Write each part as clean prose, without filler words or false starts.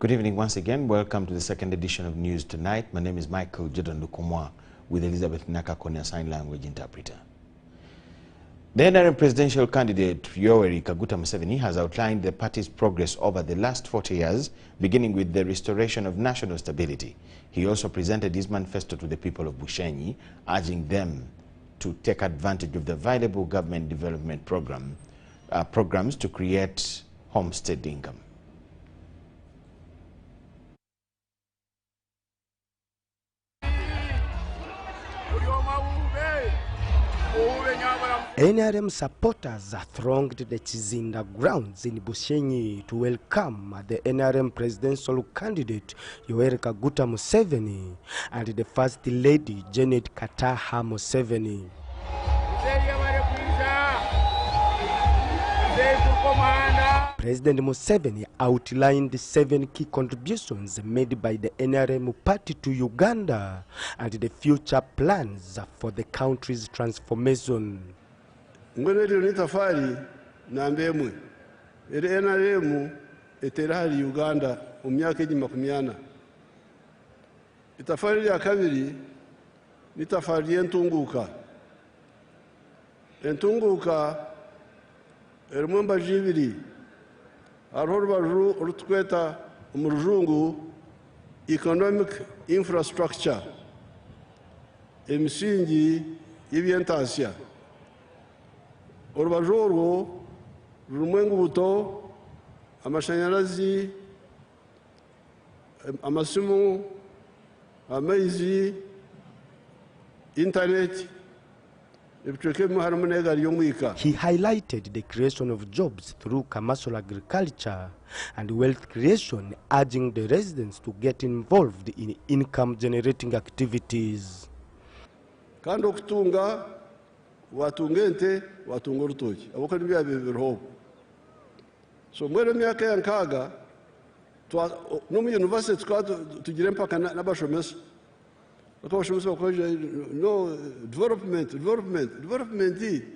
Good evening once again. Welcome to the second edition of News Tonight. My name is Michael Jordan Lukomwa with Elizabeth Nakakone, a sign language interpreter. The NRM presidential candidate Yoweri Kaguta Museveni has outlined the party's progress over the last 40 years, beginning with the restoration of national stability. He also presented his manifesto to the people of Bushenyi, urging them to take advantage of the available government development programs to create homestead income. NRM supporters thronged the Chizinda grounds in Bushenyi to welcome the NRM presidential candidate Yoweri Kaguta Museveni and the First Lady Janet Kataha Museveni. President Museveni outlined the 7 key contributions made by the NRM party to Uganda and the future plans for the country's transformation. Ngwene ni tafari na mbemwe ere NRM eterahari Uganda mu myaka y'Makumyana. Itafari ya kabiri ni tafari y'entunguka. Entunguka erumba jibiri arorubaju urutweta umurujungu economic infrastructure emisingi y'ebyentasya urubaju urwo rumwengu buto amashanyarazi amasimu amaizi internet. He highlighted the creation of jobs through commercial agriculture and wealth creation, urging the residents to get involved in income-generating activities. Kando kutunga watungente watunga urutoki abo kandi byabebeho. So mwere myaka yankaga no mu university tugire mpaka n'abashomesa. No development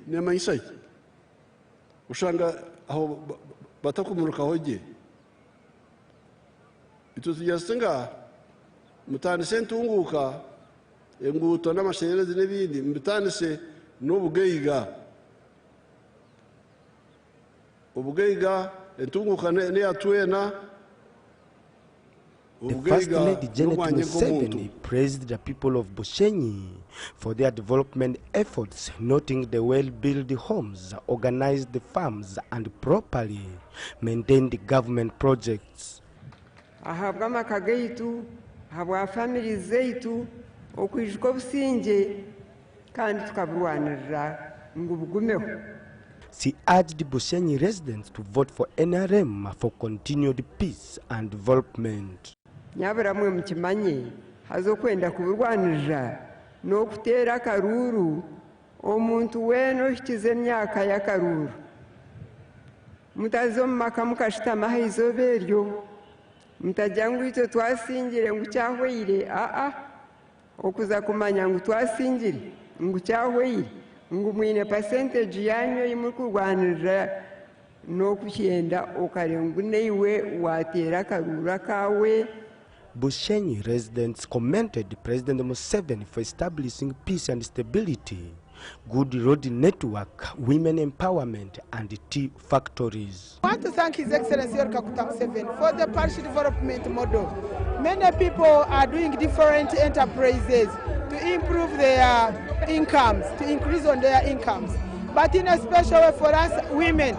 ni amaisai ushanga aho batakumuruka hoje ituziyasenga mutanise ntunguka enguto n'amashanyarazi n'ibindi mutanise n'ubugeiga entunguka ne yatwena. The First Lady Janet Museveni praised the people of Bushenyi for their development efforts, noting the well-built homes, organized farms, and properly maintained government projects. Ahabwa makageitu, habwa family zeitu, okwijiko businje, kandi tukaburwanirira ngubugumeho. She urged Bushenyi residents to vote for NRM for continued peace and development. Nyabura mwe mukimanye hazokwenda kuburwanirira no kutera karuru omuntu weno hikize emyaka ya karuru mutazo maka mukashitama haizoberyo mutajangu ito twasingire ngu cyahweire okuza kumanya ngu twasingire ngu cyahweire ngu mwine percentage yanyu yimukurwanirira no kucyenda okarengu neiwe watera karura kawe. Bushenyi residents commended President Museveni for establishing peace and stability, good road network, women empowerment, and tea factories. I want to thank His Excellency Yoweri Kaguta Museveni for the partial development model. Many people are doing different enterprises to improve their incomes, to increase on their incomes. But in a special way for us women,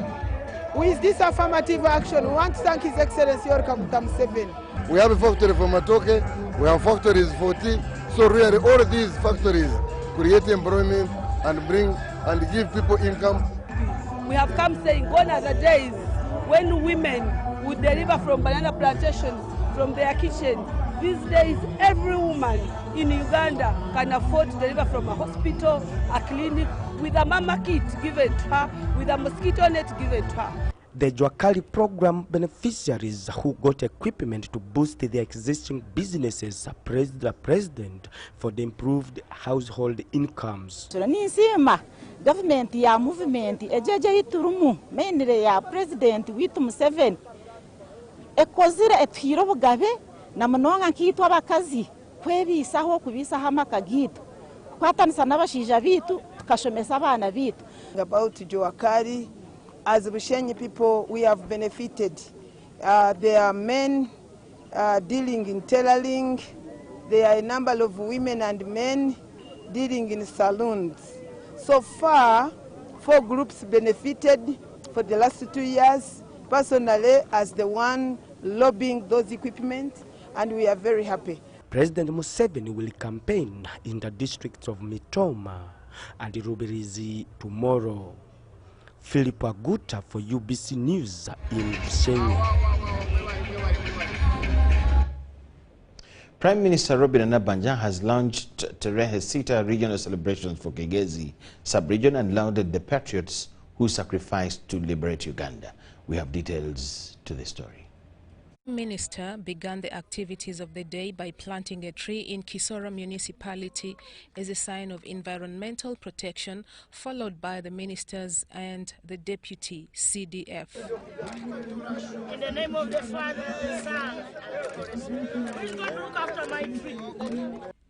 with this affirmative action, we want to thank His Excellency Yoweri Kaguta Museveni. We have a factory for Matoke, we have factories for tea, so really all these factories create employment and bring and give people income. We have come saying gone are the days when women would deliver from banana plantations from their kitchen. These days every woman in Uganda can afford to deliver from a hospital, a clinic, with a mama kit given to her, with a mosquito net given to her. The Jwakali program beneficiaries who got equipment to boost their existing businesses praised the president for the improved household incomes. Government ya movement ejeje iturumu mainly ya president witu Museveni ekozire etwire obugabe na munonga nkitwa abakazi kwebisaho kubisaho amaka gitu kwatanisa n'abashija bitu tukashomesa abana bitu. About Joakari, as Bushenyi people, we have benefited. There are men dealing in tailoring. There are a number of women and men dealing in salons. So far, 4 groups benefited for the last 2 years, personally as the one lobbying those equipment, and we are very happy. President Museveni will campaign in the districts of Mitoma and Rubirizi tomorrow. Philip Aguta for UBC News in Bushenyi. Prime Minister Robert Nabanja has launched Tarehe Sita regional celebrations for Kigezi sub-region and lauded the patriots who sacrificed to liberate Uganda. We have details to the story. The Minister began the activities of the day by planting a tree in Kisoro municipality as a sign of environmental protection, followed by the ministers and the deputy CDF. In the name of the Father and the Son, please God look after my tree.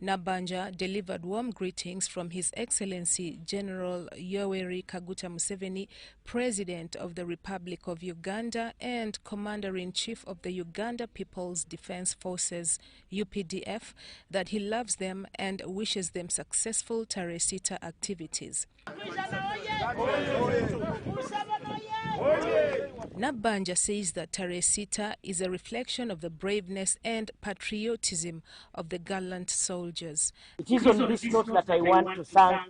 Nabanja delivered warm greetings from His Excellency General Yoweri Kaguta Museveni, President of the Republic of Uganda and Commander-in-Chief of the Uganda People's Defense Forces, UPDF, that he loves them and wishes them successful Tarehe Sita activities. Nabanja says that Tarehe Sita is a reflection of the braveness and patriotism of the gallant soldiers. It is on this note that I want to thank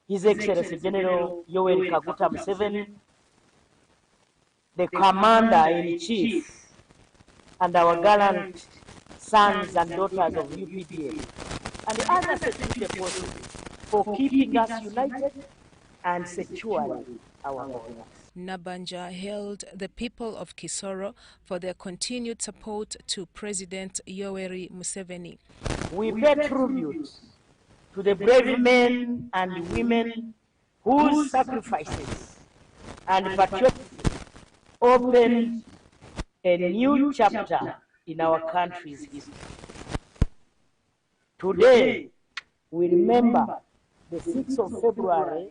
His Excellency General Yoweri Kaguta Museveni, the Commander-in-Chief, and our gallant sons and daughters of UPDF, and the other security forces for keeping us united and securing our borders. Nabanja hailed the people of Kisoro for their continued support to President Yoweri Museveni. We pay tribute to the brave men and women whose sacrifices and patriotism opened a new chapter in our country's history. Today, we remember the 6th of February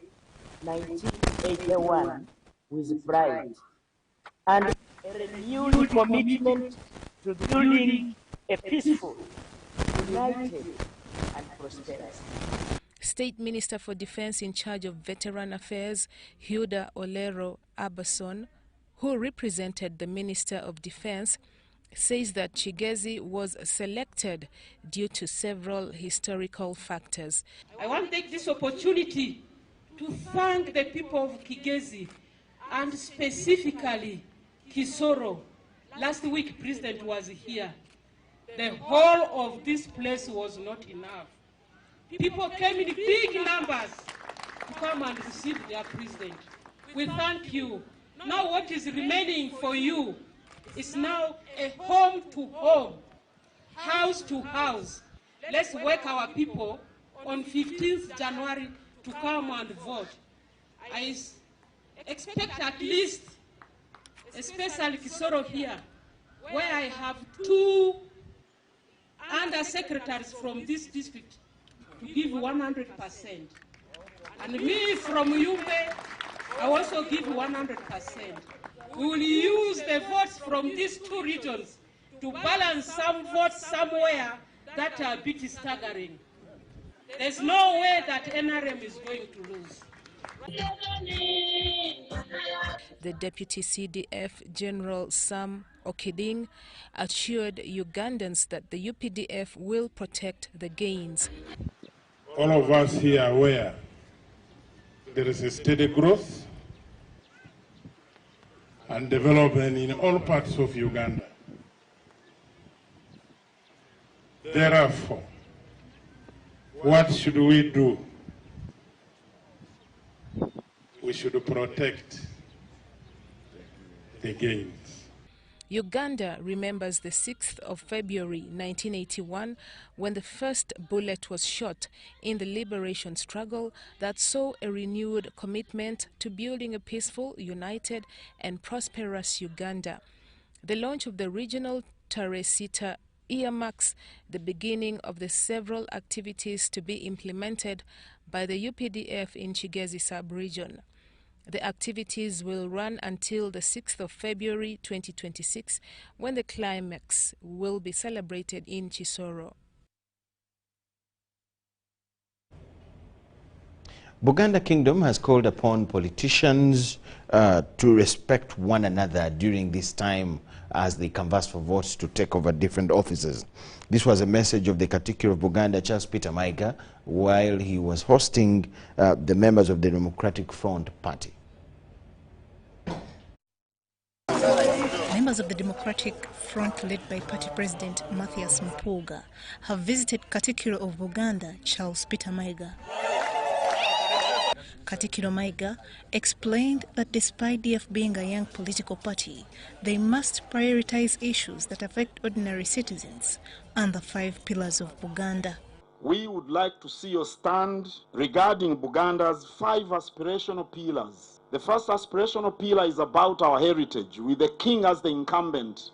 1981 with pride and a renewed commitment to building a peaceful, united, and prosperous. State Minister for Defense in charge of Veteran Affairs, Hilda Olero Abason, who represented the Minister of Defense, says that Kigezi was selected due to several historical factors. I want to take this opportunity to thank the people of Kigezi and specifically Kisoro. Last week, President was here. The whole of this place was not enough. People came in big numbers to come and receive their president. We thank you. Now what is remaining for you is now a home to home, house to house. Let's wake our people on 15th January to come and vote. I expect at least, especially Kisoro here, where I have 2 under-secretaries from this district to give 100%. And me from Yumbe, I also give 100%. We will use the votes from these 2 regions to balance some votes somewhere that are a bit staggering. There's no way that NRM is going to lose. The Deputy CDF General Sam Okiding assured Ugandans that the UPDF will protect the gains. All of us here are aware there is a steady growth and development in all parts of Uganda. Therefore, what should we do? We should protect the gains. Uganda remembers the 6th of February 1981 when the first bullet was shot in the liberation struggle that saw a renewed commitment to building a peaceful, united and prosperous Uganda. The launch of the regional Taresita earmarks the beginning of the several activities to be implemented by the UPDF in Kigezi sub-region. The activities will run until the 6th of February 2026, when the climax will be celebrated in Kisoro. Buganda Kingdom has called upon politicians to respect one another during this time as they canvass for votes to take over different offices. This was a message of the Katikkiro of Buganda, Charles Peter Mayiga, while he was hosting the members of the Democratic Front Party. Members of the Democratic Front, led by Party President Mathias Mpuuga, have visited Katikkiro of Buganda, Charles Peter Mayiga. Katikkiro Mayiga explained that despite DF being a young political party, they must prioritize issues that affect ordinary citizens and the 5 pillars of Buganda. We would like to see your stand regarding Buganda's 5 aspirational pillars. The first aspirational pillar is about our heritage, with the king as the incumbent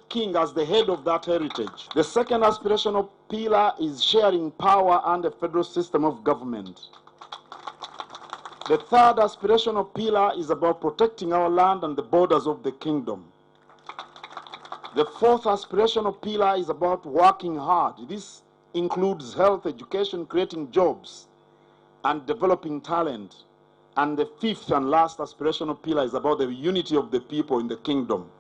king as the head of that heritage. The second aspirational pillar is sharing power under federal system of government. The third aspirational pillar is about protecting our land and the borders of the kingdom. The fourth aspirational pillar is about working hard. This includes health, education, creating jobs, and developing talent. And the fifth and last aspirational pillar is about the unity of the people in the kingdom.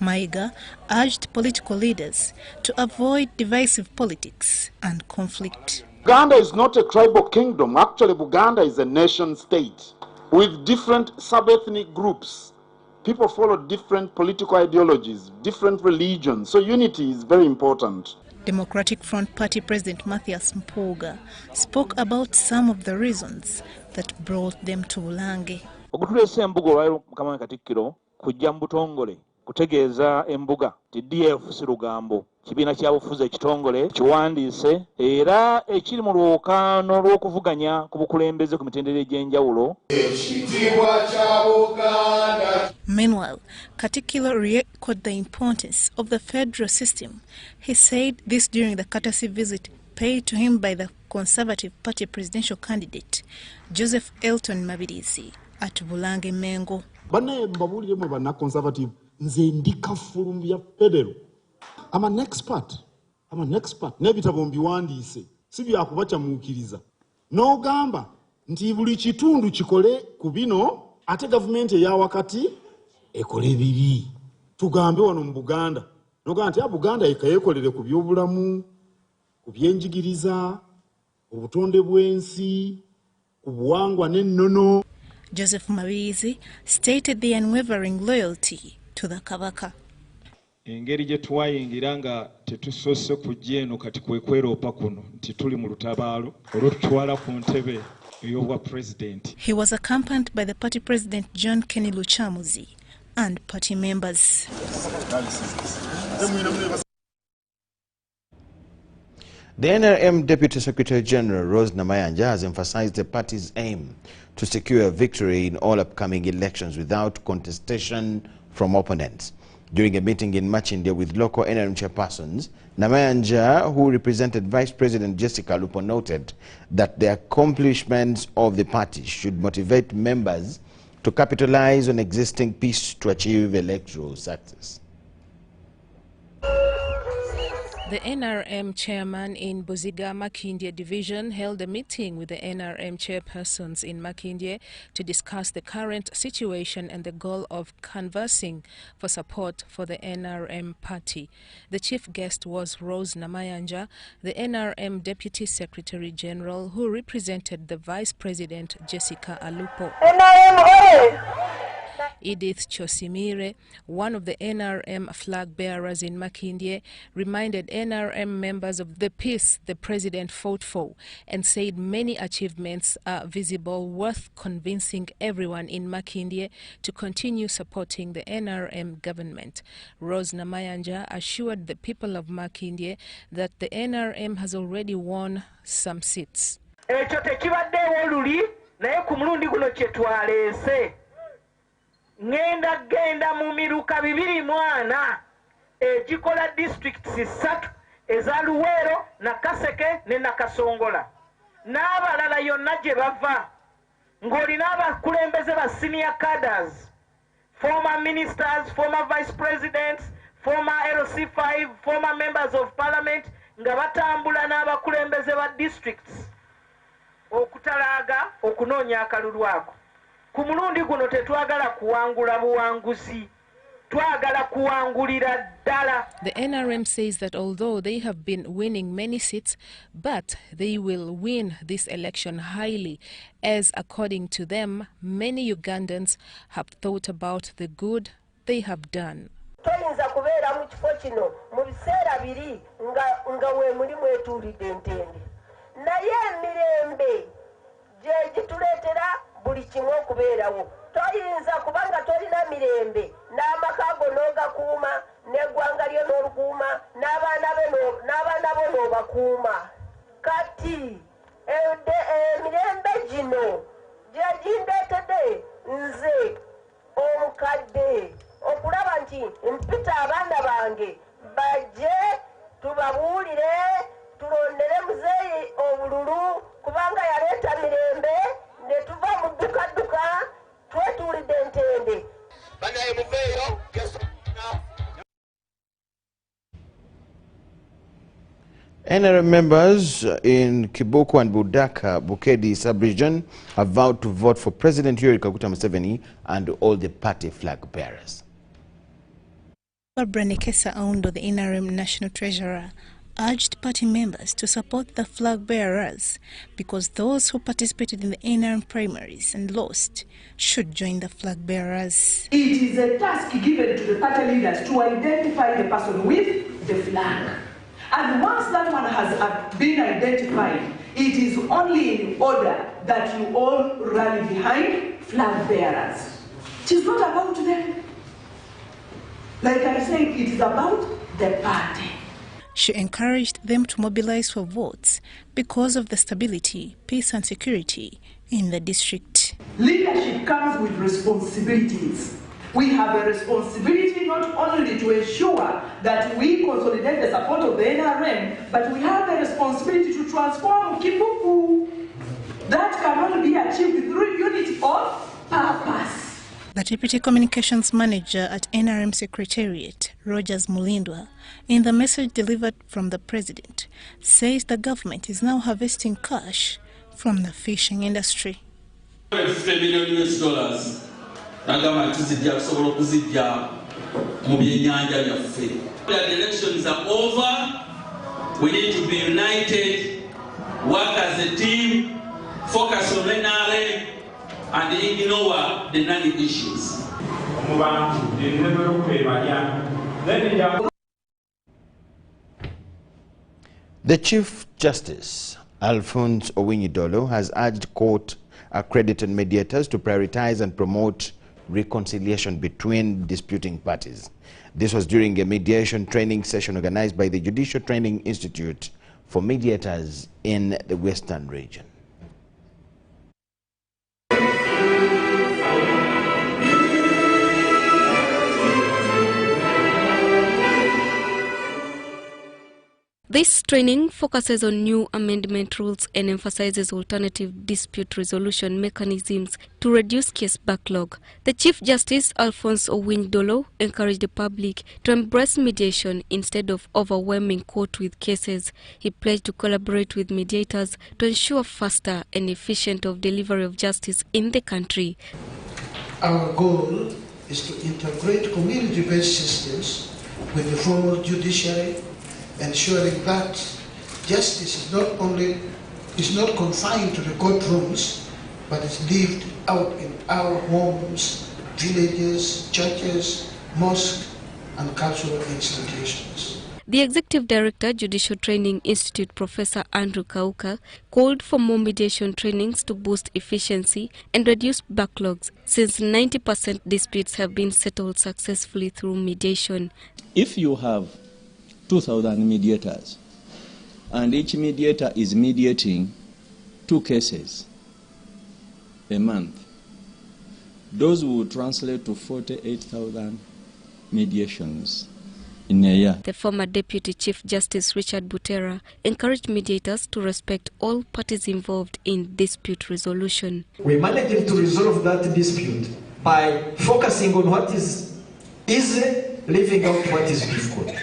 Mayiga urged political leaders to avoid divisive politics and conflict. Buganda is not a tribal kingdom. Actually, Buganda is a nation state with different sub-ethnic groups. People follow different political ideologies, different religions. So unity is very important. Democratic Front Party President Mathias Mpuuga spoke about some of the reasons that brought them to Bulange. Okutulesa embuga olwaliro Mukama Katikkiro kujja mu butongole kutegeeza embuga ti DF si lugambo kibiina kyabufuzi ekitongole kiwandiise era ekiri mu lwokaano lw'okuvuganya ku bukulembeze ku mitendera egy'enjawulo. Meanwhile, Katikkiro re-echoed the importance of the federal system. He said this during the courtesy visit paid to him by the Conservative Party presidential candidate Joseph Elton Mabirizi at Bulange Mengo. Banaye mbabulire mu bana Conservative nze ndika fulumbi ya federal. I'm an expert. Nebitabo mbiwandiise si byakubacha muukiriza. N'ogamba nti buli kitundu kikole ku bino ate gavumenti eya wakati ekole bibi. Tugambe wano mu Buganda. N'ogamba nti Buganda ekayekolere ku byobulamu, ku byenjigiriza, obutonde bw'ensi, ku buwangwa n'ennono. Joseph Mabirizi stated the unwavering loyalty to the Kabaka. Engeri gye twayingira nga tetusoose kujja eno kati kwekweropa kuno nti tuli mu lutabaalo olw'otutwala ku ntebe ey'obwa president. He was accompanied by the party president John Kenny Luchamuzi and party members. The NRM Deputy Secretary General Rose Namayanja has emphasized the party's aim to secure a victory in all upcoming elections without contestation from opponents. During a meeting in Makindye with local NRM chairpersons, Namayanja, who represented Vice President Jessica Lupo, noted that the accomplishments of the party should motivate members to capitalize on existing peace to achieve electoral success. The NRM chairman in Buziga Makindye division held a meeting with the NRM chairpersons in Makindye to discuss the current situation and the goal of canvassing for support for the NRM party. The chief guest was Rose Namayanja, the NRM Deputy Secretary General, who represented the Vice President Jessica Alupo. Edith Chosimire, one of the NRM flag bearers in Makindye, reminded NRM members of the peace the president fought for and said many achievements are visible, worth convincing everyone in Makindye to continue supporting the NRM government. Rose Namayanja assured the people of Makindye that the NRM has already won some seats. ngenda genda mu miruka 240 egikola districts 3 eza Luweero, Nakaseke ne Nakasongola n'abalala yonna gye bava ng'olina abakulembeze ba senior cadres, former ministers, former vice presidents, former LC5, former members of parliament nga batambula n'abakulembeze ba districts okutalaaga okunoonya akalulu ako. Ku mulundi guno tetwagala kuwangula buwanguzi, twagala kuwangulira ddala. The NRM says that although they have been winning many seats, but they will win this election highly, as according to them, many Ugandans have thought about the good they have done. Toyinza kubeera mu kifo kino mu biseera biri nga we muli mwetuulidde entende. Naye emirembe gye gituleetera buli kimu okubeerawo. Toyinza kubanga tolina mirembe n'amaka go n'ogakuuma n'eggwanga lyo n'olukuuma n'abaana bo n'obakuuma. Kati emirembe gino gye gindeetedde nze omukadde okulaba nti mpita abaana bange bajje tubabuulire tulondere muzeeyi obululu kubanga yaleeta mirembe ne tuva mu dduka twetuulidde entende. Banaye muveeyo NRM members in Kiboko and Budaka, Bukedi sub-region have vowed to vote for President Yoweri Kaguta Museveni and all the party flag bearers. Barbara Nekesa Aundo, the NRM National Treasurer, urged party members to support the flag bearers because those who participated in the NRM primaries and lost should join the flag bearers. It is a task given to the party leaders to identify the person with the flag. And once that one has been identified, it is only in order that you all rally behind flag bearers. It is not about them. Like I said, it is about the party. She encouraged them to mobilize for votes because of the stability, peace and security in the district. Leadership comes with responsibilities. We have a responsibility not only to ensure that we consolidate the support of the NRM, but we have a responsibility to transform Kibuku. That can only be achieved through unity of purpose. The Deputy Communications Manager at NRM Secretariat, Rogers Mulindwa, in the message delivered from the President, says the government is now harvesting cash from the fishing industry. $50 million the elections are over. We need to be united, work as a team, focus on NRM, and ignore the non-issues. The Chief Justice, Alphonse Owiny-Dollo, has urged court-accredited mediators to prioritize and promote reconciliation between disputing parties. This was during a mediation training session organized by the Judicial Training Institute for mediators in the Western region. This training focuses on new amendment rules and emphasizes alternative dispute resolution mechanisms to reduce case backlog. The Chief Justice, Alphonse Owiny-Dollo, encouraged the public to embrace mediation instead of overwhelming court with cases. He pledged to collaborate with mediators to ensure faster and efficient delivery of justice in the country. Our goal is to integrate community-based systems with the formal judiciary, ensuring that justice is not confined to the courtrooms, but is lived out in our homes, villages, churches, mosques, and cultural institutions. The Executive Director, Judicial Training Institute, Professor Andrew Kauka, called for more mediation trainings to boost efficiency and reduce backlogs, since 90% disputes have been settled successfully through mediation. If you have 2,000 mediators, and each mediator is mediating 2 cases a month, Those will translate to 48,000 mediations in a year. The former Deputy Chief Justice Richard Butera encouraged mediators to respect all parties involved in dispute resolution. We're managing to resolve that dispute by focusing on what is easy, leaving out what is difficult.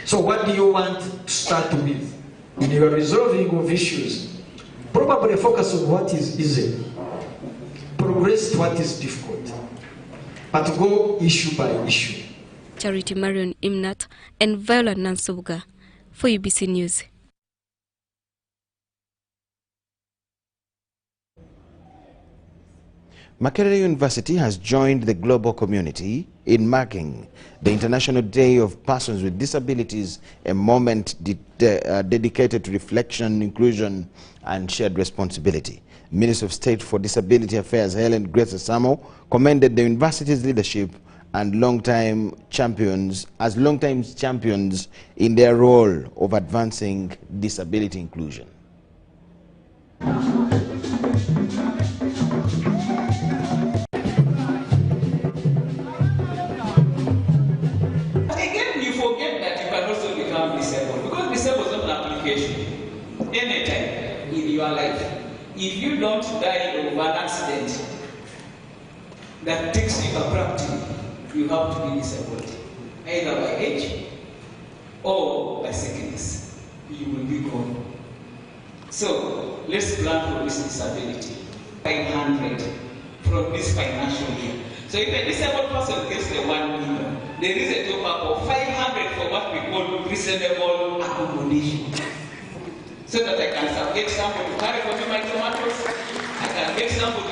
So what do you want to start with? When you are resolving of issues, probably focus on what is easy, progress to what is difficult, but go issue by issue. Charity Marion Imnat and Viola Nansobuga for UBC News. Makerere University has joined the global community in marking the International Day of Persons with Disabilities, a moment dedicated to reflection, inclusion, and shared responsibility. Minister of State for Disability Affairs Helen Grace Asamo commended the university's leadership and long-time champions in their role of advancing disability inclusion. Anytime in your life, if you don't die of an accident that takes you abruptly, you have to be disabled, either by age or by sickness. You will be gone. So let's plan for this disability. 500 from this financial year. So if a disabled person gets the 1 million, there is a top up of 500 for what we call reasonable accommodation. So that I can get somebody to carry for me my tomatoes, I can get somebody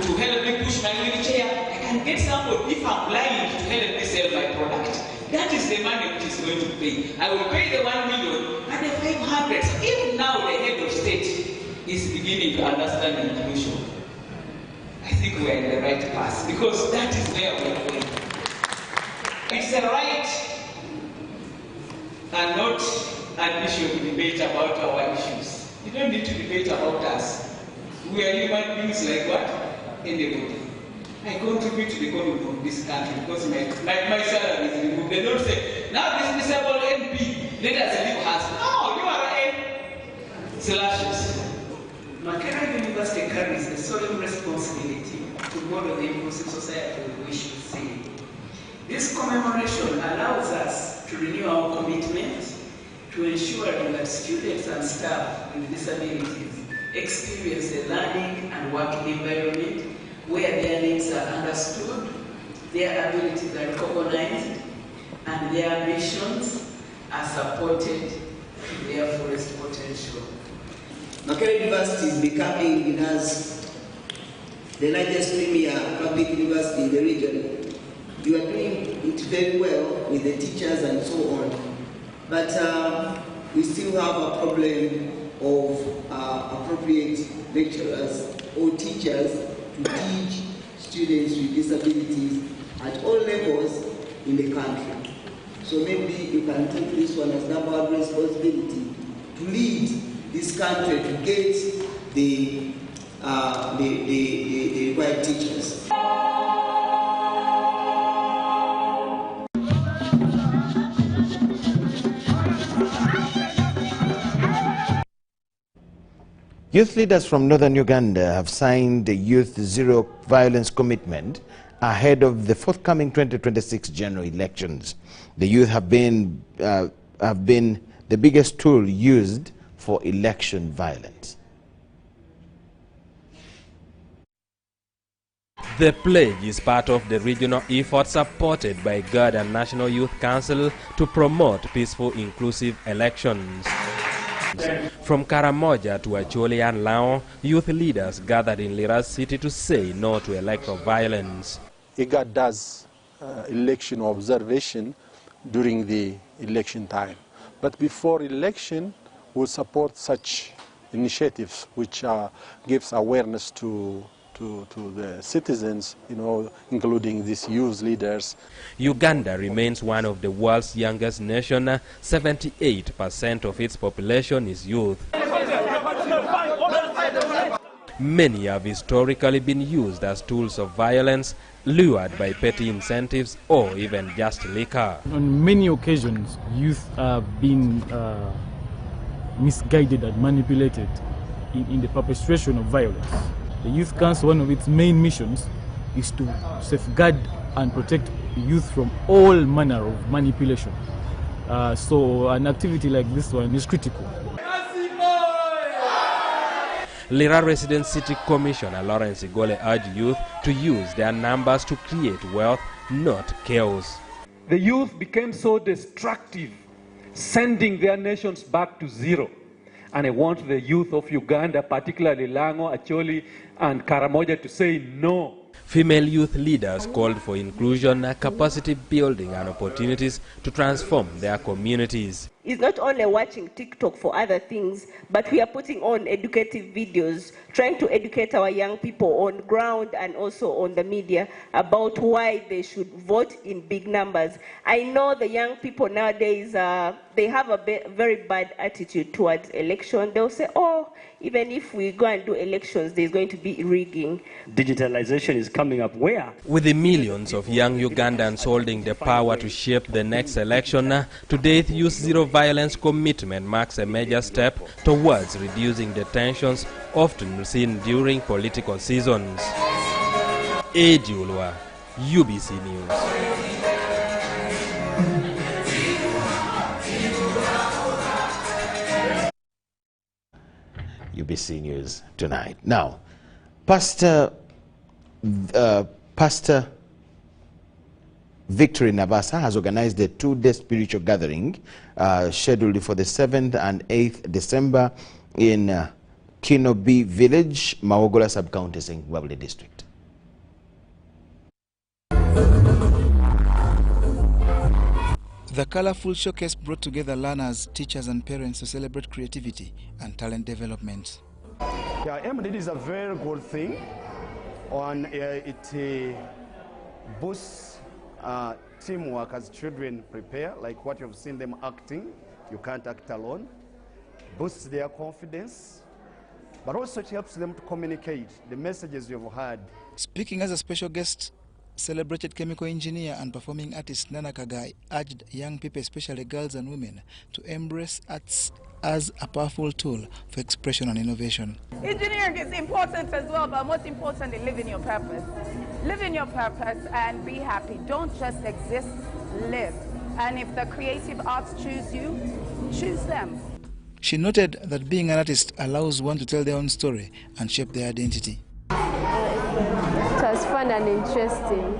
to help me push my wheelchair, I can get somebody, if I'm blind, to help me sell my product. That is the money which is going to pay. I will pay the 1 million and the 500. So even now the head of state is beginning to understand inclusion, I think we are in the right path, because that is where we are going. It's a right and not an issue of debate about our issues. You don't need to debate about us. We are human beings like what? Anybody. I contribute to the economy of this country because my salary is removed. They don't say, now this disabled MP, let us leave us. No, you are a slashes. Makerere University carries the solemn responsibility to model the inclusive society we should see. This commemoration allows us to renew our commitment to ensuring that students and staff with disabilities experience a learning and working environment where their needs are understood, their abilities are recognized, and their ambitions are supported to their fullest potential. Makerere University is becoming, as the largest premier public university in the region. You are doing it very well with the teachers and so on. But we still have a problem of appropriate lecturers or teachers to teach students with disabilities at all levels in the country. So maybe you can take this one as number one responsibility to lead this country to get the right teachers. Youth leaders from northern Uganda have signed the Youth Zero Violence Commitment ahead of the forthcoming 2026 general elections. The youth have been the biggest tool used for election violence. The pledge is part of the regional effort supported by GAD and National Youth Council to promote peaceful, inclusive elections. From Karamoja to Acholi and Lao, youth leaders gathered in Liras City to say no to electoral violence. IGAD does election observation during the election time. But before election, we'll support such initiatives which gives awareness to the citizens, including these youth leaders. Uganda remains one of the world's youngest nations. 78% of its population is youth. Many have historically been used as tools of violence, lured by petty incentives or even just liquor. On many occasions, youth have been misguided and manipulated in the perpetration of violence. The Youth Council, one of its main missions is to safeguard and protect youth from all manner of manipulation. So an activity like this one is critical. Lira Resident City Commissioner Lawrence Igole urged youth to use their numbers to create wealth, not chaos. The youth became so destructive, sending their nations back to zero. And I want the youth of Uganda, particularly Lango, Acholi, and Karamoja, to say no. Female youth leaders called for inclusion, capacity building and opportunities to transform their communities. It's not only watching TikTok for other things, but we are putting on educative videos, trying to educate our young people on ground and also on the media about why they should vote in big numbers. I know the young people nowadays, they have a very bad attitude towards election. They'll say, oh, even if we go and do elections, there's going to be rigging. Digitalization is coming up where? With the millions of young Ugandans holding the power to shape the next election, today's Youth Zero Violence commitment marks a major step towards reducing the tensions often seen during political seasons. Eddie Ulwa, UBC News. UBC News tonight. Now, Pastor Victory Nabasa has organized a two-day spiritual gathering scheduled for the 7th and 8th December in Kinobi Village, Mawogola Sub-County, Singwabule District. The colorful showcase brought together learners, teachers and parents to celebrate creativity and talent development. Yeah, MDD is a very good thing. It boosts teamwork as children prepare, like what you've seen them acting. You can't act alone. Boosts their confidence, but also it helps them to communicate the messages you've heard. Speaking as a special guest, celebrated chemical engineer and performing artist Nana Kagai urged young people, especially girls and women, to embrace arts as a powerful tool for expression and innovation. Engineering is important as well, but most importantly, live in your purpose. Live in your purpose and be happy. Don't just exist, live. And if the creative arts choose you, choose them. She noted that being an artist allows one to tell their own story and shape their identity. It was fun and interesting.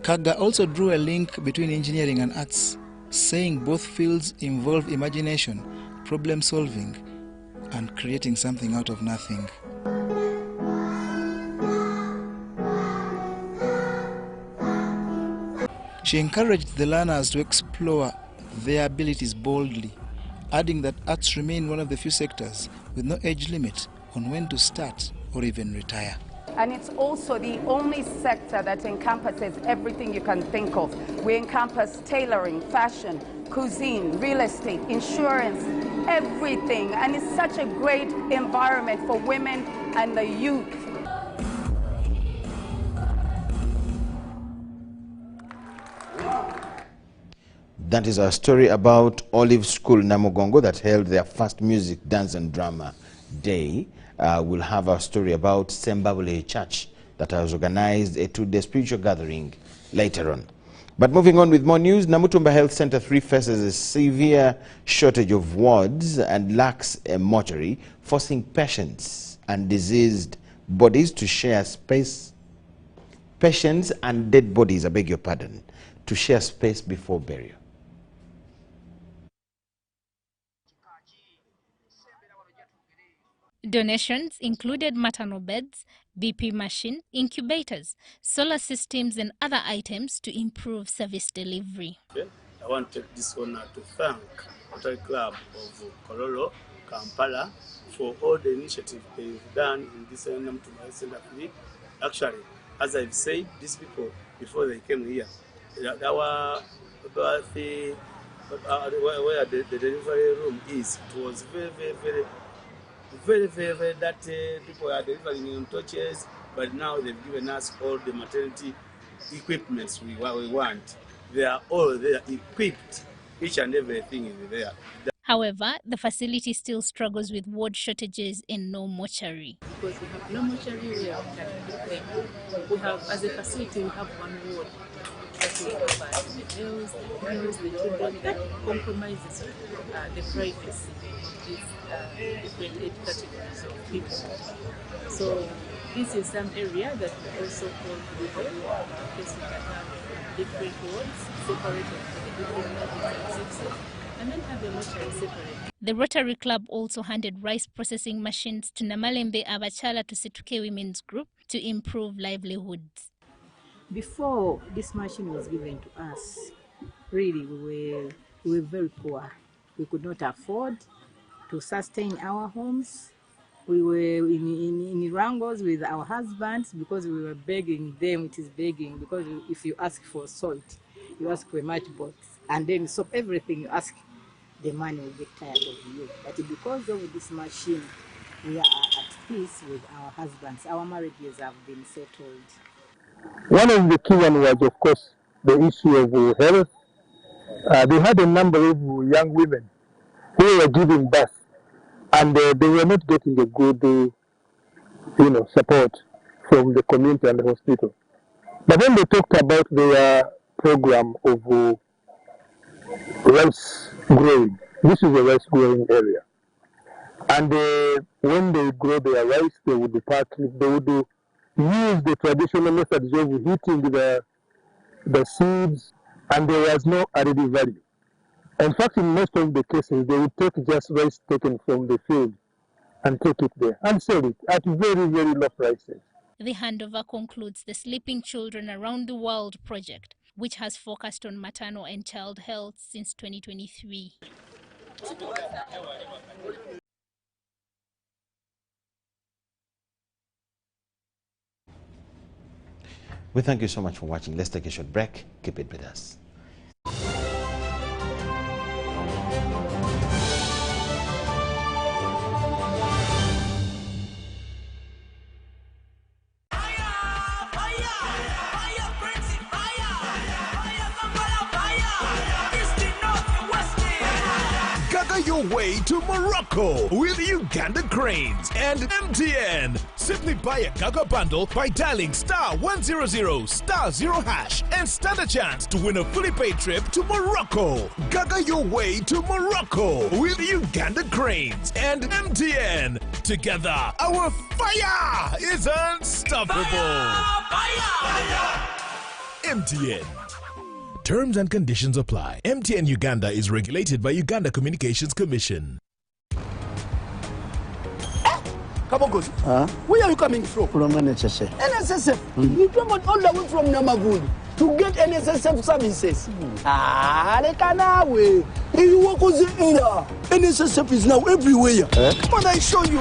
Kaga also drew a link between engineering and arts, saying both fields involve imagination, problem solving, and creating something out of nothing. She encouraged the learners to explore their abilities boldly, adding that arts remain one of the few sectors with no age limit on when to start or even retire. And it's also the only sector that encompasses everything you can think of. We encompass tailoring, fashion, cuisine, real estate, insurance, everything. And it's such a great environment for women and the youth. That is our story about Olive School Namugongo that held their first music, dance and drama day. We'll have our story about Sembabule Church that has organized a two-day spiritual gathering later on. But moving on with more news, Namutumba Health Center 3 faces a severe shortage of wards and lacks a mortuary, forcing patients and diseased bodies to share space. Patients and dead bodies, I beg your pardon, to share space before burial. Donations included maternal beds, BP machine, incubators, solar systems and other items to improve service delivery. I want to take this honor to thank Rotary Club of Kololo, Kampala for all the initiatives they've done in this Namutumba Health Center. Actually, as I've said, these people, before they came here, our birthday, where the delivery room is, it was very, very, very very that people are delivering in torches, but now they've given us all the maternity equipments we want. They are all there equipped. Each and everything is there. However, the facility still struggles with ward shortages and no mortuary. Because we have no mortuary, we have, as a facility, we have one ward that we have the males, the females, the children. That compromises the privacy of these different age categories of people. So this is some area that we also call the home, because we can have different wards separated for the different levels and sexes, and then have the mortuary separate. The Rotary Club also handed rice processing machines to Namalembe Abachala to Situke Women's Group to improve livelihoods. Before this machine was given to us, really we were very poor. We could not afford to sustain our homes. We were in wrangles with our husbands because we were begging them. It is begging, because if you ask for salt, you ask for a matchbox, and then you stop everything you ask, the man will get tired of you. But because of this machine, we are at peace with our husbands. Our marriages have been settled. One of the key ones was, of course, the issue of health. They had a number of young women who were giving birth, and they were not getting a good, support from the community and the hospital. But then they talked about their program of rice growing. This is a rice growing area, and when they grow their rice, they would use the traditional methods of heating the seeds, and there was no added value. In fact, in most of the cases, they would take just rice taken from the field and take it there and sell it at very, very low prices. The handover concludes the Sleeping Children Around the World project, which has focused on maternal and child health since 2023. We thank you so much for watching. Let's take a short break. Keep it with us. Your way to Morocco with Uganda Cranes and MTN. Simply buy a Gaga bundle by dialing *100 *0# and stand a chance to win a fully paid trip to Morocco. Gaga your way to Morocco with Uganda Cranes and MTN. Together, our fire is unstoppable. Fire! MTN. Terms and conditions apply. MTN Uganda is regulated by Uganda Communications Commission. Kabogos, where are you coming from? From NSSF. NSSF? You traveled all the way from Namagund to get NSSF services. Rekanawe. You walk on the area. NSSF is now everywhere. Come on, I show you.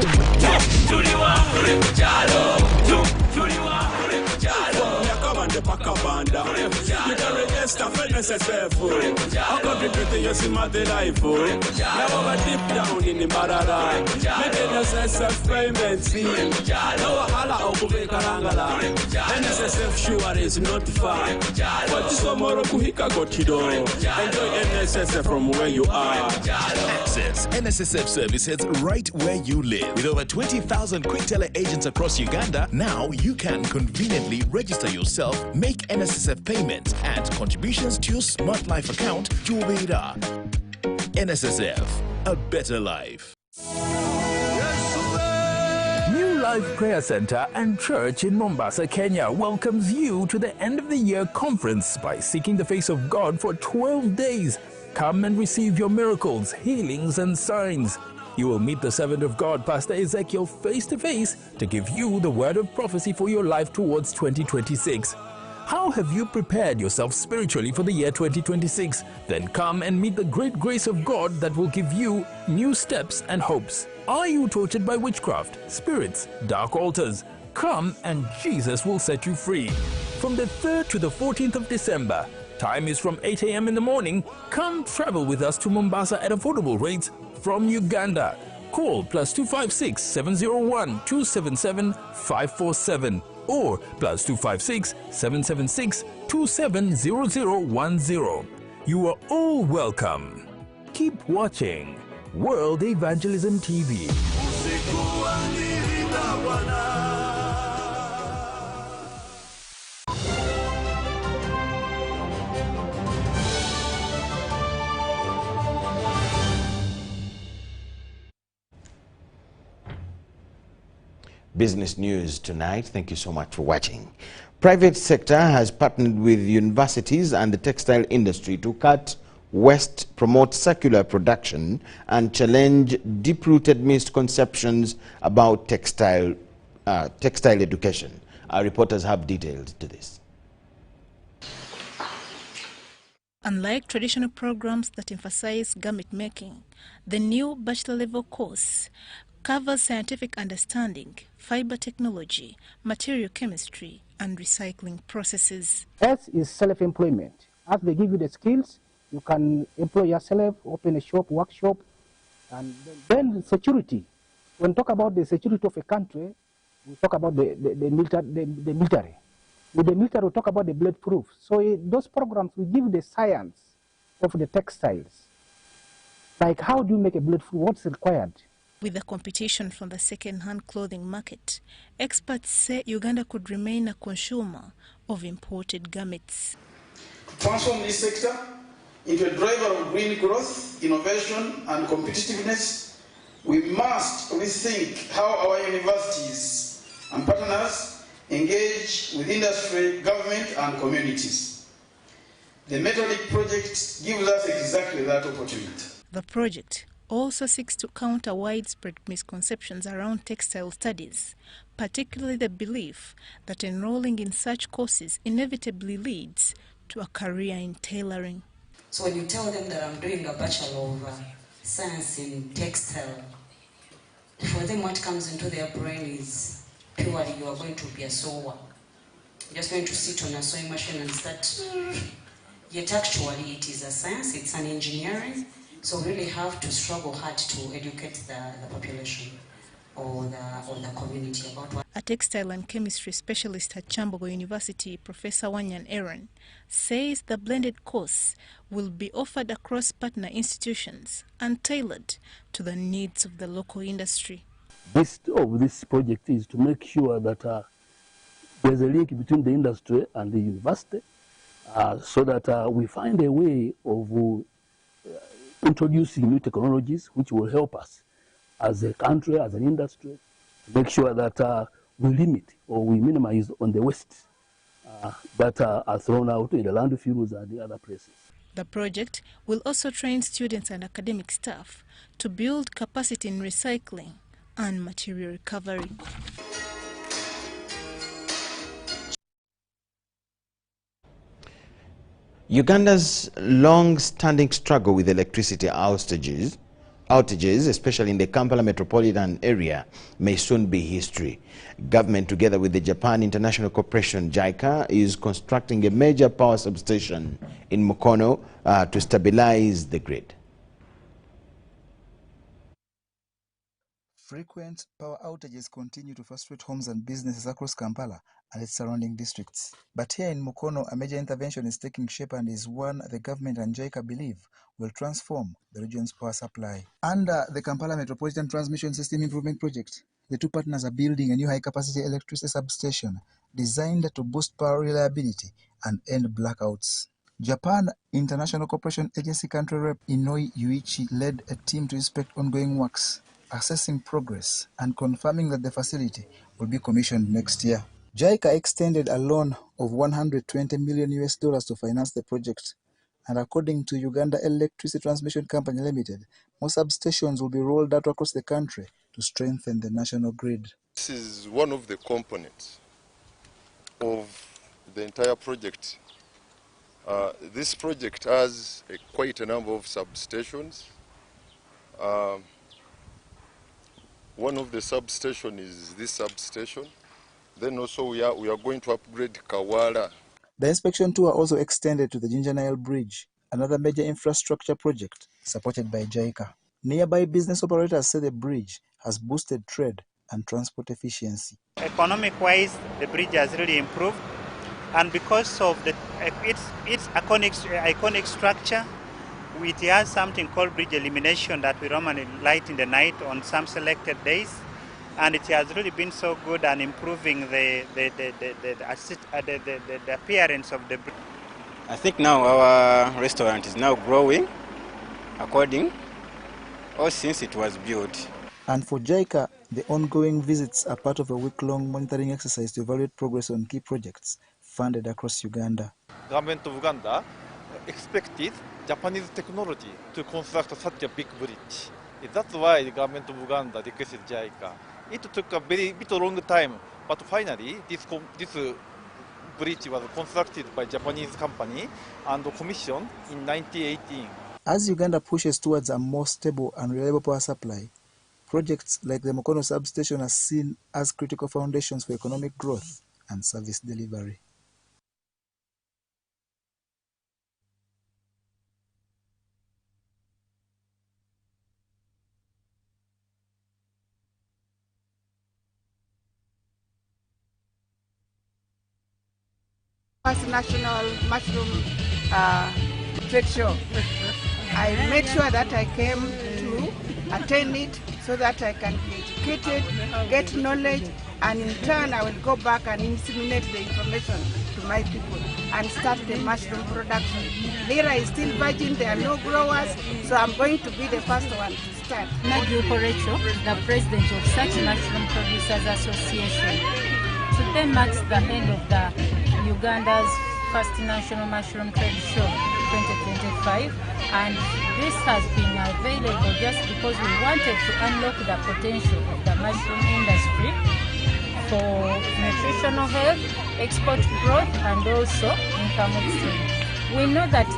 You can register for NSSF. I'll contribute to your Simate life. Now deep down in the Marara. Make NSSF payments. No hala okube karangala. NSSF sure is not far. But tomorrow kuhika gochido. Enjoy NSSF from where you are. Access NSSF services right where you live. With over 20,000 quick teller agents across Uganda, now you can conveniently register yourself, make NSSF payments and contributions to your Smart Life account to Ubeda. NSSF, a better life. New Life Prayer Center and Church in Mombasa, Kenya welcomes you to the end of the year conference by seeking the face of God for 12 days. Come and receive your miracles, healings and signs. You will meet the servant of God, Pastor Ezekiel, face to face to give you the word of prophecy for your life towards 2026. How have you prepared yourself spiritually for the year 2026? Then come and meet the great grace of God that will give you new steps and hopes. Are you tortured by witchcraft, spirits, dark altars? Come and Jesus will set you free. From the 3rd to the 14th of December, time is from 8 a.m. in the morning. Come travel with us to Mombasa at affordable rates from Uganda. Call +256 701 277 547 or +256 776 270010. You are all welcome. Keep watching World Evangelism TV. Business news tonight. Thank you so much for watching. Private sector has partnered with universities and the textile industry to cut waste, promote circular production, and challenge deep-rooted misconceptions about textile education. Our reporters have details to this. Unlike traditional programs that emphasize garment making, the new bachelor-level course covers scientific understanding, fiber technology, material chemistry, and recycling processes. S is self-employment. As they give you the skills, you can employ yourself, open a shop, workshop, and then security. When we talk about the security of a country, we talk about the military. With the military, we talk about the bulletproof. So those programs will give the science of the textiles. Like how do you make a bulletproof? What's required? With the competition from the second-hand clothing market, experts say Uganda could remain a consumer of imported garments. To transform this sector into a driver of green growth, innovation, and competitiveness, we must rethink how our universities and partners engage with industry, government, and communities. The Methodic project gives us exactly that opportunity. The project also seeks to counter widespread misconceptions around textile studies, particularly the belief that enrolling in such courses inevitably leads to a career in tailoring. So when you tell them that I'm doing a Bachelor of Science in Textile, for them what comes into their brain is purely you are going to be a sewer. You're just going to sit on a sewing machine and start. Yet actually it is a science, it's an engineering. So we really have to struggle hard to educate the population or the community about what. A textile and chemistry specialist at Chambogo University, Professor Wanyan Aaron, says the blended course will be offered across partner institutions and tailored to the needs of the local industry. The best of this project is to make sure that there's a link between the industry and the university so that we find a way of introducing new technologies which will help us as a country, as an industry, to make sure that we limit or we minimize on the waste that are thrown out in the landfills and the other places. The project will also train students and academic staff to build capacity in recycling and material recovery. Uganda's long-standing struggle with electricity outages, especially in the Kampala metropolitan area, may soon be history. Government, together with the Japan International Corporation, JICA, is constructing a major power substation in Mukono to stabilize the grid. Frequent power outages continue to frustrate homes and businesses across Kampala and its surrounding districts. But here in Mukono, a major intervention is taking shape and is one the government and JICA believe will transform the region's power supply. Under the Kampala Metropolitan Transmission System Improvement Project, the two partners are building a new high-capacity electricity substation designed to boost power reliability and end blackouts. Japan International Corporation Agency Country Rep Inoi Yuichi led a team to inspect ongoing works, assessing progress and confirming that the facility will be commissioned next year. JICA extended a loan of $120 million to finance the project, and according to Uganda Electricity Transmission Company Limited, more substations will be rolled out across the country to strengthen the national grid. This is one of the components of the entire project. This project has quite a number of substations. One of the substations is this substation. Then also we are going to upgrade Kawala. The inspection tour also extended to the Ginger Nile Bridge, another major infrastructure project supported by JICA. Nearby business operators say the bridge has boosted trade and transport efficiency. Economic-wise, the bridge has really improved, and because of its iconic structure, it has something called bridge illumination that we normally light in the night on some selected days, and it has really been so good and improving the appearance of the bridge. I think now our restaurant is now growing since it was built. And for JICA, the ongoing visits are part of a week-long monitoring exercise to evaluate progress on key projects funded across Uganda. Government of Uganda expected Japanese technology to construct such a big bridge. That's why the government of Uganda requested JICA. It took a very long time, but finally this bridge was constructed by Japanese company and commissioned in 1918. As Uganda pushes towards a more stable and reliable power supply, projects like the Mukono substation are seen as critical foundations for economic growth and service delivery. First National Mushroom Trade Show. I made sure that I came to attend it so that I can be educated, get knowledge, and in turn I will go back and disseminate the information to my people and start the mushroom production. Lira is still virgin, there are no growers, so I'm going to be the first one to start. Naju Korecho, the president of such Mushroom Producers Association. Today marks the end of the Uganda's first National Mushroom Trade Show 2025, and this has been available just because we wanted to unlock the potential of the mushroom industry for nutritional health, export growth, and also income exchange. We know that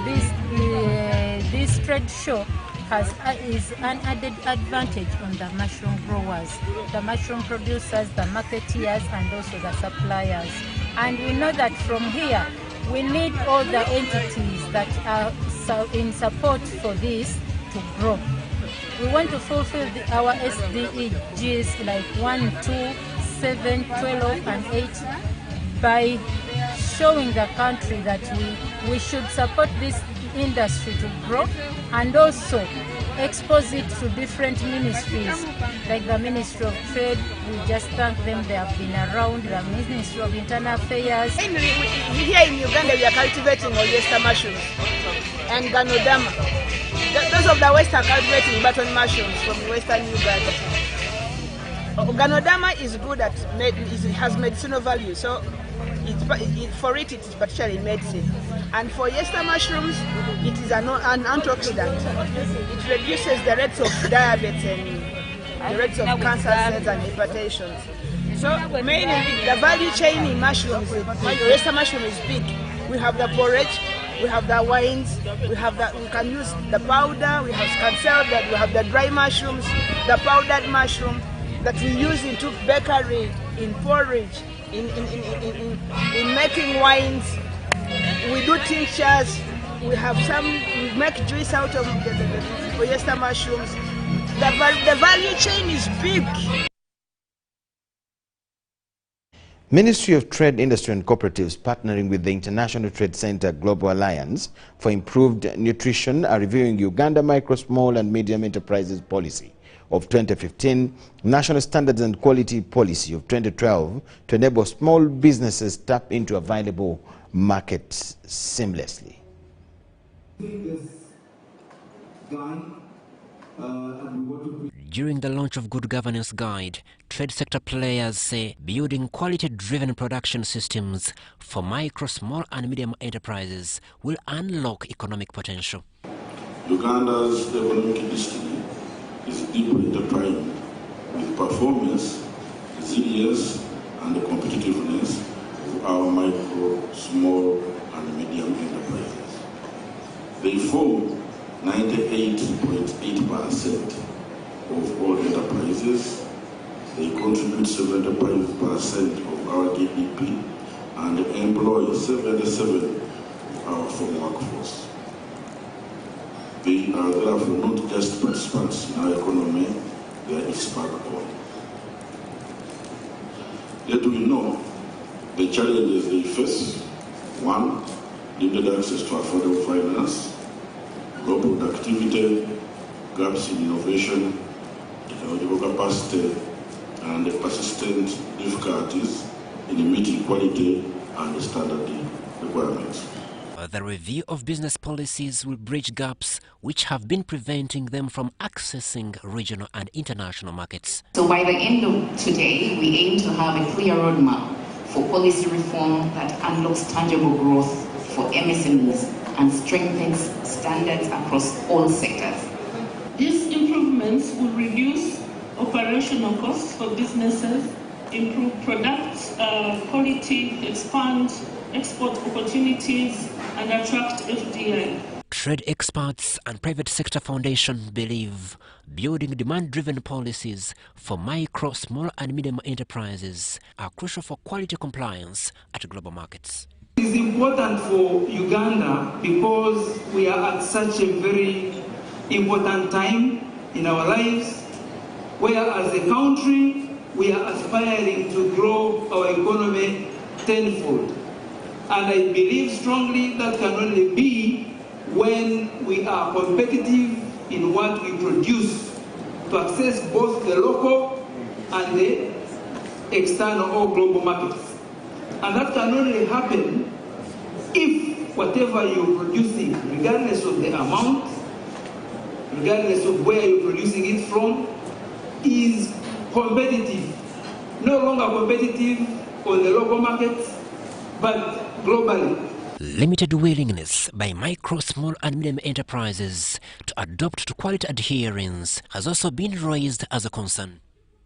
this trade show is an added advantage on the mushroom growers, the mushroom producers, the marketeers, and also the suppliers. And we know that from here, we need all the entities that are in support for this to grow. We want to fulfill our SDGs like 1, 2, 7, 12, and 8 by showing the country that we should support this industry to grow and also expose it to different ministries, like the Ministry of Trade. We just thank them, they have been around, the Ministry of Internal Affairs. Here in Uganda, we are cultivating oyster mushrooms and Ganodama. Those of the West are cultivating button mushrooms from Western Uganda. Ganodama is good at, it has medicinal value, so for it is particularly medicine. And for oyster mushrooms, it is an antioxidant. It reduces the rates of diabetes and the rates of cancer cells and hypertension. So mainly the value chain in mushrooms, oyster mushroom is big. We have the porridge, we have the wines, we can use the powder, we have scancelled that, we have the dry mushrooms, the powdered mushroom that we use into bakery, in porridge, in making wines. We do tinctures, we make juice out of the oyster mushrooms. The value chain is big. Ministry of Trade, Industry and Cooperatives, partnering with the International Trade Center Global Alliance for Improved Nutrition, are reviewing Uganda Micro, Small and Medium Enterprises Policy of 2015, National Standards and Quality Policy of 2012 to enable small businesses tap into available markets seamlessly. During the launch of Good Governance Guide, trade sector players say building quality-driven production systems for micro, small and medium enterprises will unlock economic potential. Uganda's economic history is deeply intertwined with performance, resilience and the competitiveness of our micro, small and medium enterprises. They form 98.8% of all enterprises. They contribute 75% of our GDP and employ 77% of our foreign workforce. They are therefore not just participants in our economy, they are its backbone. Yet we know the challenges they face. One, limited access to affordable finance, low productivity, gaps in innovation, technological capacity, and the persistent difficulties in meeting quality and standard requirements. The review of business policies will bridge gaps which have been preventing them from accessing regional and international markets. So by the end of today, we aim to have a clear roadmap for policy reform that unlocks tangible growth for MSMEs and strengthens standards across all sectors. These improvements will reduce operational costs for businesses, improve product quality, expand export opportunities, and attract FDI. Trade experts and private sector foundation believe building demand-driven policies for micro, small and medium enterprises are crucial for quality compliance at global markets. It is important for Uganda because we are at such a very important time in our lives, where as a country we are aspiring to grow our economy tenfold. And I believe strongly that can only be when we are competitive in what we produce to access both the local and the external or global markets. And that can only happen if whatever you're producing, regardless of the amount, regardless of where you're producing it from, is competitive. No longer competitive on the local markets, but globally. Limited willingness by micro, small and medium enterprises to adopt to quality adherence has also been raised as a concern.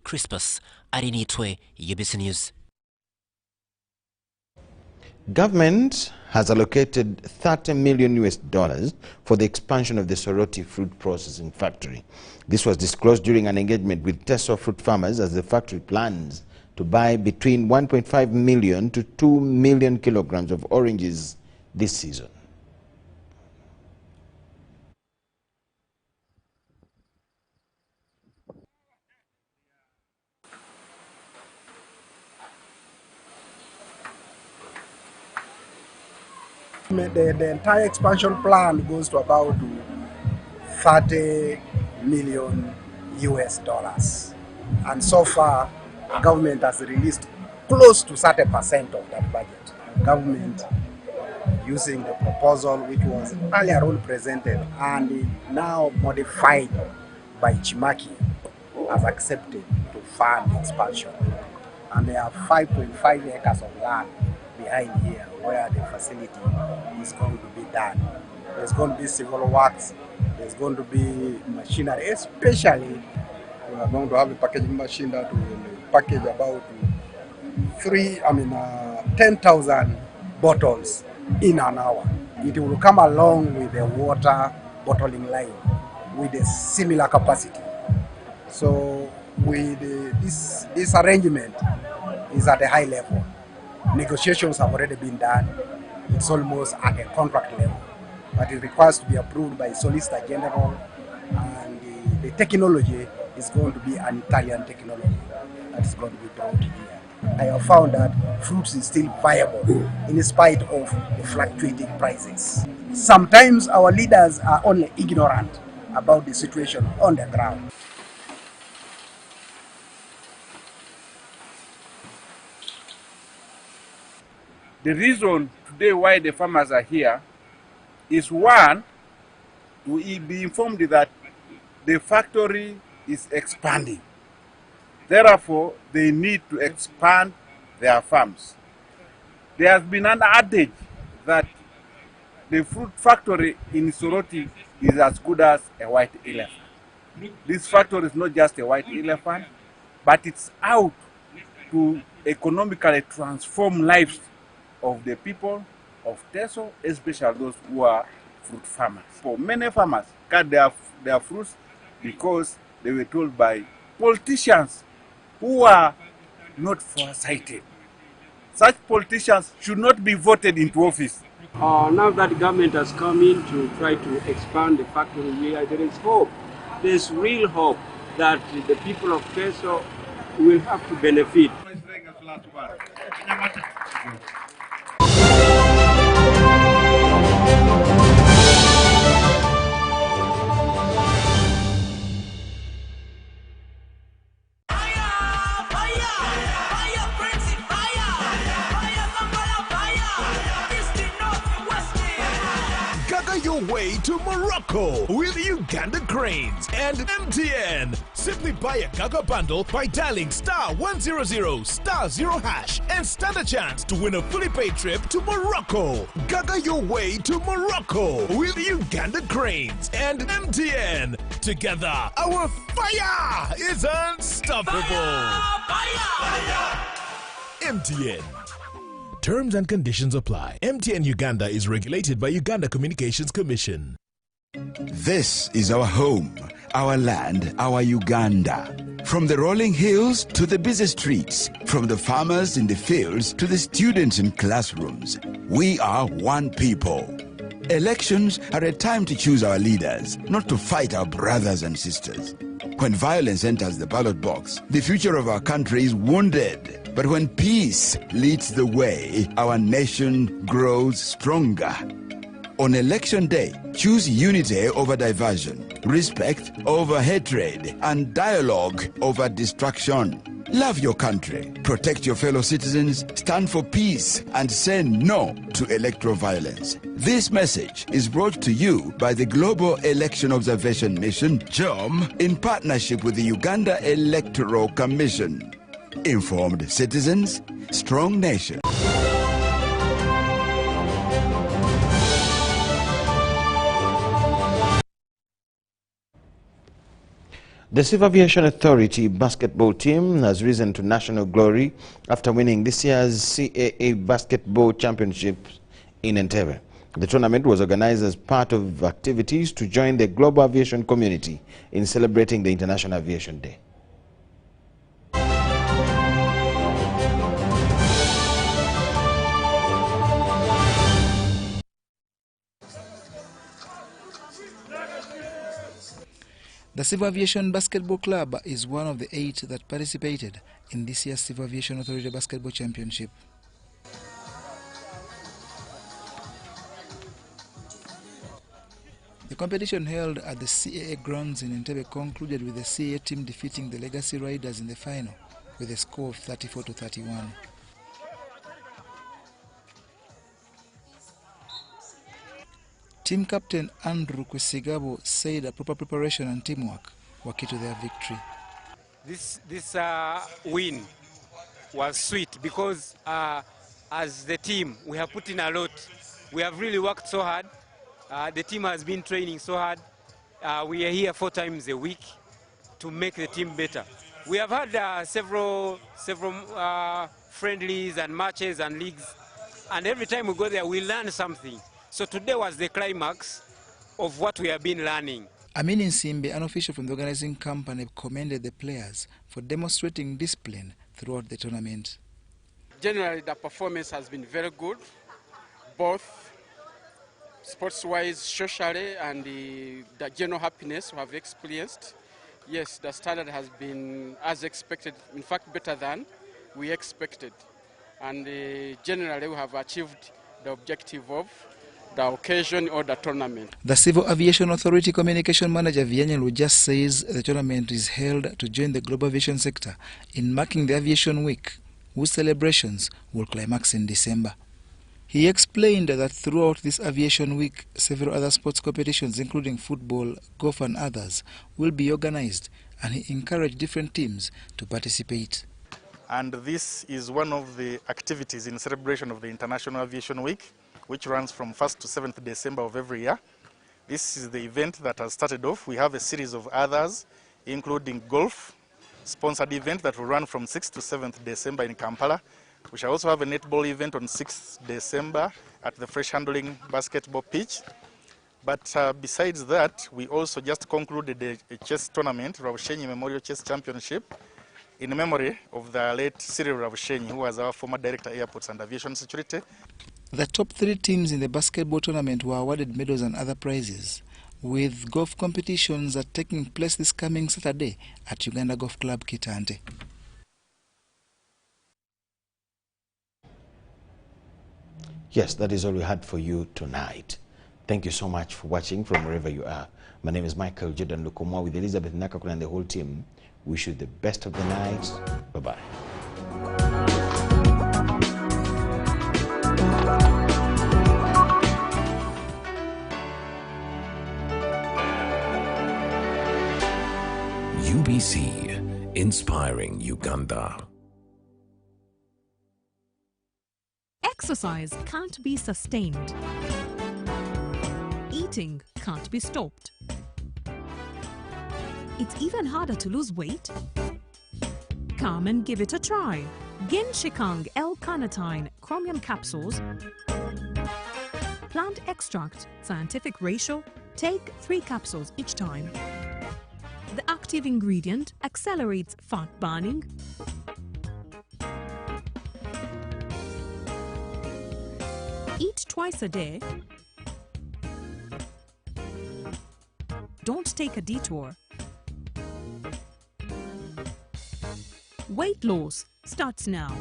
Crispus Arinitwe, UBC News. Government has allocated $30 million for the expansion of the Soroti fruit processing factory. This was disclosed during an engagement with Teso fruit farmers as the factory plans to buy between 1.5 million to 2 million kilograms of oranges this season. The entire expansion plan goes to about $30 million. And so far, government has released close to 30% of that budget. Government, using the proposal which was earlier on presented and now modified by Chimaki, has accepted to fund expansion. And there are 5.5 acres of land behind here where the facility is going to be done. There's going to be civil works, there's going to be machinery, especially we are going to have a packaging machine that will package about 10,000 bottles in an hour. It will come along with a water bottling line with a similar capacity. So with this arrangement is at a high level. Negotiations have already been done. It's almost at a contract level, but it requires to be approved by Solicitor General, and the technology is going to be an Italian technology that is going to be brought here. I have found that fruits is still viable in spite of the fluctuating prices. Sometimes our leaders are only ignorant about the situation on the ground. The reason today why the farmers are here is, one, to be informed that the factory is expanding. Therefore, they need to expand their farms. There has been an adage that the fruit factory in Soroti is as good as a white elephant. This factory is not just a white elephant, but it's out to economically transform lives of the people of Teso, especially those who are fruit farmers. For many farmers cut their fruits because they were told by politicians who are not foresighted. Such politicians should not be voted into office Now that the government has come in to try to expand the factory here, there is hope. There's real hope that the people of Keso will have to benefit. Your way to Morocco with Uganda Cranes and MTN. Simply buy a Gaga bundle by dialing *100 *0# and stand a chance to win a fully paid trip to Morocco. Gaga your way to Morocco with Uganda Cranes and MTN. Together, our fire is unstoppable. Fire! MTN. Terms and conditions apply. MTN Uganda is regulated by Uganda Communications Commission. This is our home, our land, our Uganda. From the rolling hills to the busy streets, from the farmers in the fields to the students in classrooms, we are one people. Elections are a time to choose our leaders, not to fight our brothers and sisters. When violence enters the ballot box, the future of our country is wounded. But when peace leads the way, our nation grows stronger. On election day, choose unity over diversion, respect over hatred, and dialogue over distraction. Love your country, protect your fellow citizens, stand for peace, and say no to electoral violence. This message is brought to you by the Global Election Observation Mission, GEOM, in partnership with the Uganda Electoral Commission. Informed citizens, strong nation. The Civil Aviation Authority basketball team has risen to national glory after winning this year's CAA Basketball Championship in Entebbe. The tournament was organized as part of activities to join the global aviation community in celebrating the International Aviation Day. The Civil Aviation Basketball Club is one of the 8 that participated in this year's Civil Aviation Authority Basketball Championship. The competition held at the CAA grounds in Entebbe concluded with the CAA team defeating the Legacy Riders in the final with a score of 34-31. Team captain Andrew Kwesigabo said a proper preparation and teamwork were key to their victory. This win was sweet because as the team we have put in a lot. We have really worked so hard. The team has been training so hard. We are here 4 times a week to make the team better. We have had several friendlies and matches and leagues, and every time we go there we learn something. So today was the climax of what we have been learning. Amini Nsimbe, an official from the organizing company, commended the players for demonstrating discipline throughout the tournament. Generally, the performance has been very good, both sports-wise, socially, and the general happiness we have experienced. Yes, the standard has been as expected, in fact better than we expected. And generally we have achieved the objective of the occasion or the tournament. The Civil Aviation Authority Communication Manager Vianyelu just says the tournament is held to join the global aviation sector in marking the Aviation Week, whose celebrations will climax in December. He explained that throughout this Aviation Week, several other sports competitions, including football, golf and others, will be organized, and he encouraged different teams to participate. And this is one of the activities in celebration of the International Aviation Week, which runs from 1st to 7th December of every year. This is the event that has started off. We have a series of others, including golf, sponsored event that will run from 6th to 7th December in Kampala. We shall also have a netball event on 6th December at the Fresh Handling basketball pitch. But besides that, we also just concluded a chess tournament, Rawushenyi Memorial Chess Championship, in memory of the late Cyril Ravushenyi, who was our former Director Airports and Aviation Security. The top 3 teams in the basketball tournament were awarded medals and other prizes, with golf competitions are taking place this coming Saturday at Uganda Golf Club Kitante. Yes, that is all we had for you tonight. Thank you so much for watching from wherever you are. My name is Michael Jordan Lukomwa with Elizabeth Nakakuna and the whole team. Wish you the best of the night. Bye-bye. UBC, inspiring Uganda. Exercise can't be sustained. Eating can't be stopped. It's even harder to lose weight. Come and give it a try. Genshikang L-carnitine chromium capsules. Plant extract, scientific ratio. Take 3 capsules each time. The active ingredient accelerates fat burning. Eat twice a day. Don't take a detour. Weight loss starts now.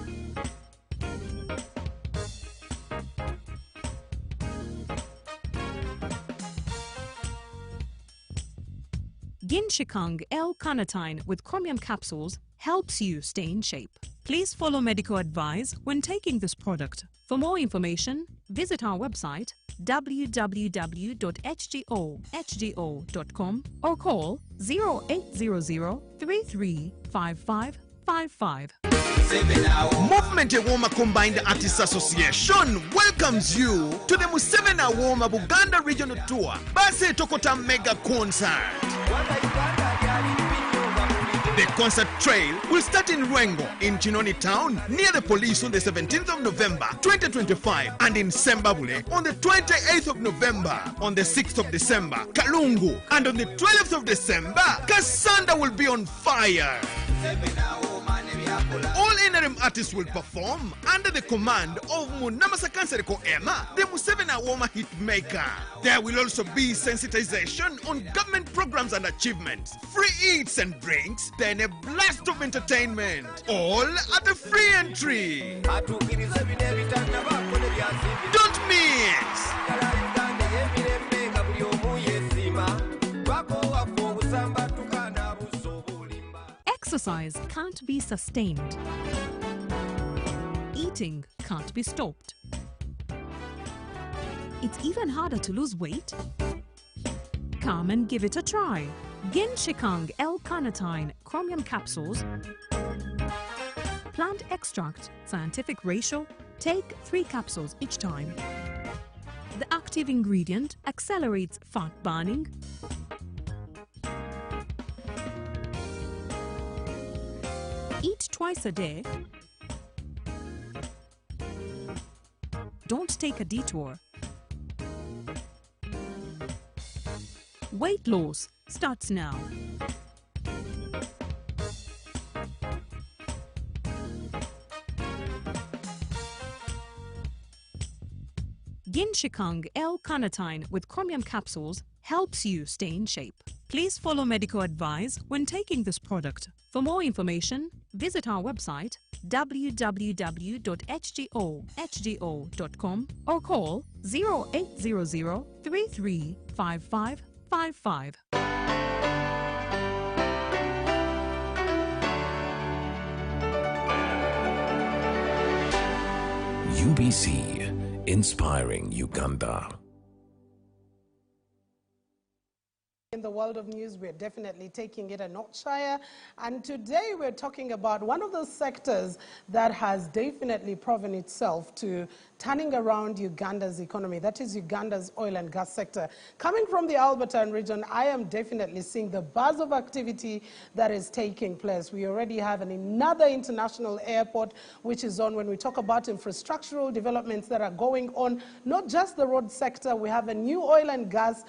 Genshikang L-carnitine with chromium capsules helps you stay in shape. Please follow medical advice when taking this product. For more information, visit our website www.hgo.com or call 0800 335555. Movement Awoma Combined Artists Association welcomes you to the Museveni Awoma Buganda Regional Tour Base Tokota Mega Concert. The concert trail will start in Rwengo in Chinoni Town near the police on the 17th of November 2025 and in Sembabule on the 28th of November. On the 6th of December, Kalungu, and on the 12th of December, Kasanda will be on fire. All interim artists will perform under the command of Munamasa Kansereko Emma, the Museveni Awoma hitmaker. There will also be sensitization on government programs and achievements, free eats and drinks, then a blast of entertainment, all at a free entry. Don't miss! Exercise can't be sustained. Eating can't be stopped. It's even harder to lose weight. Come and give it a try. Genshikang L-carnitine chromium capsules. Plant extract, scientific ratio. Take 3 capsules each time. The active ingredient accelerates fat burning. Eat twice a day. Don't take a detour. Weight loss starts now. Genshikang L-carnitine with chromium capsules helps you stay in shape. Please follow medical advice when taking this product. For more information, visit our website www.hgo.com or call 0800 335555. UBC, inspiring Uganda. In the world of news, we're definitely taking it a notch higher. And today we're talking about one of those sectors that has definitely proven itself to turning around Uganda's economy. That is Uganda's oil and gas sector. Coming from the Albertine region, I am definitely seeing the buzz of activity that is taking place. We already have another international airport which is on. When we talk about infrastructural developments that are going on, not just the road sector, we have a new oil and gas